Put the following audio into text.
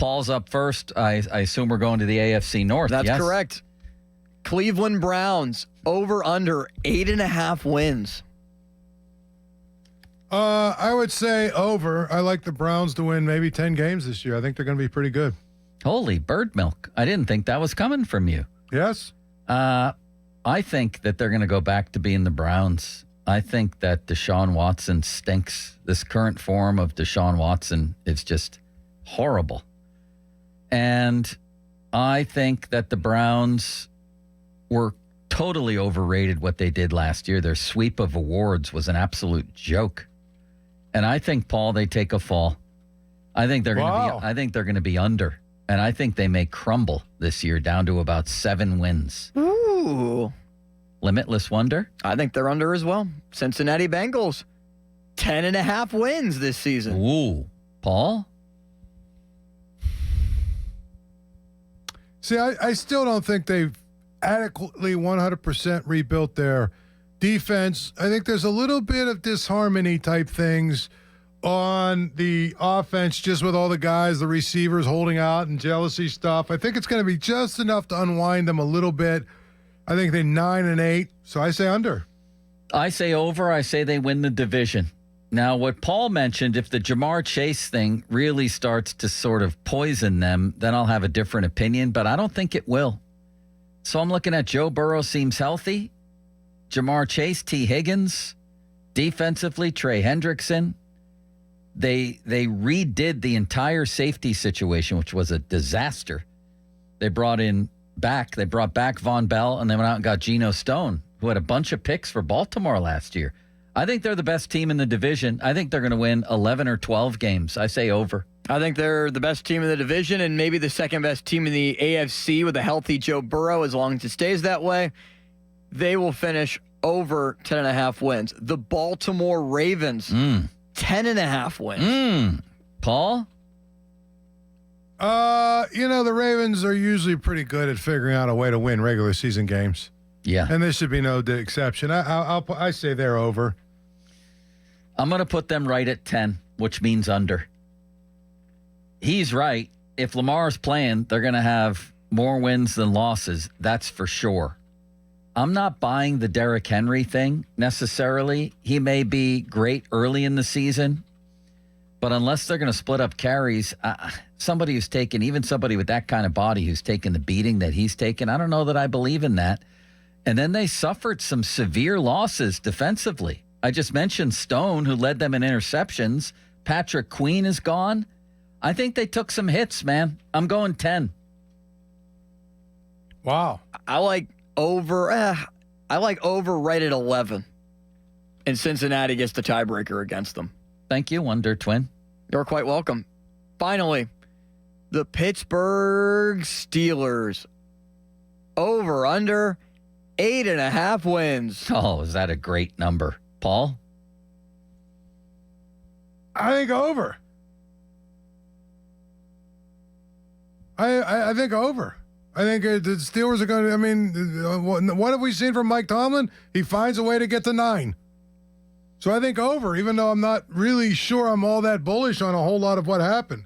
Paul's up first. I assume we're going to the AFC North. That's yes? correct. Cleveland Browns, over under 8.5 wins. I would say over. I like the Browns to win maybe 10 games this year. I think they're going to be pretty good. Holy bird milk. I didn't think that was coming from you. Yes? I think that they're going to go back to being the Browns. I think that Deshaun Watson stinks. This current form of Deshaun Watson is just horrible. And I think that the Browns were totally overrated what they did last year. Their sweep of awards was an absolute joke. And I think, Paul, they take a fall. I think they're going to be under. And I think they may crumble this year down to about 7 wins. Ooh. Limitless wonder? I think they're under as well. Cincinnati Bengals, 10.5 wins this season. Ooh. Paul? See, I still don't think they've adequately 100% rebuilt their defense. I think there's a little bit of disharmony type things on the offense, just with all the guys, the receivers holding out and jealousy stuff. I think it's going to be just enough to unwind them a little bit. I think they're 9-8, so I say under. I say over. I say they win the division. Now, what Paul mentioned, if the Jamar Chase thing really starts to sort of poison them, then I'll have a different opinion, but I don't think it will. So I'm looking at Joe Burrow seems healthy. Jamar Chase, T. Higgins, defensively, Trey Hendrickson. They redid the entire safety situation, which was a disaster. They brought back Von Bell, and they went out and got Geno Stone, who had a bunch of picks for Baltimore last year. I think they're the best team in the division. I think they're going to win 11 or 12 games. I say over. I think they're the best team in the division and maybe the second best team in the AFC with a healthy Joe Burrow, as long as it stays that way. They will finish over 10.5 wins. The Baltimore Ravens, 10.5 wins. Paul? The Ravens are usually pretty good at figuring out a way to win regular season games. Yeah. And this should be no exception. I say they're over. I'm going to put them right at 10, which means under. He's right. If Lamar's playing, they're going to have more wins than losses. That's for sure. I'm not buying the Derrick Henry thing necessarily. He may be great early in the season, but unless they're going to split up carries, somebody who's taken, even somebody with that kind of body who's taken the beating that he's taken, I don't know that I believe in that. And then they suffered some severe losses defensively. I just mentioned Stone, who led them in interceptions. Patrick Queen is gone. I think they took some hits, man. I'm going 10. Wow. I like over right at 11. And Cincinnati gets the tiebreaker against them. Thank you, Wonder Twin. You're quite welcome. Finally, the Pittsburgh Steelers, over under 8.5 wins. Oh, is that a great number? Paul? I think over. I think over. I think the Steelers are going to, what have we seen from Mike Tomlin? He finds a way to get to 9. So I think over, even though I'm not really sure I'm all that bullish on a whole lot of what happened.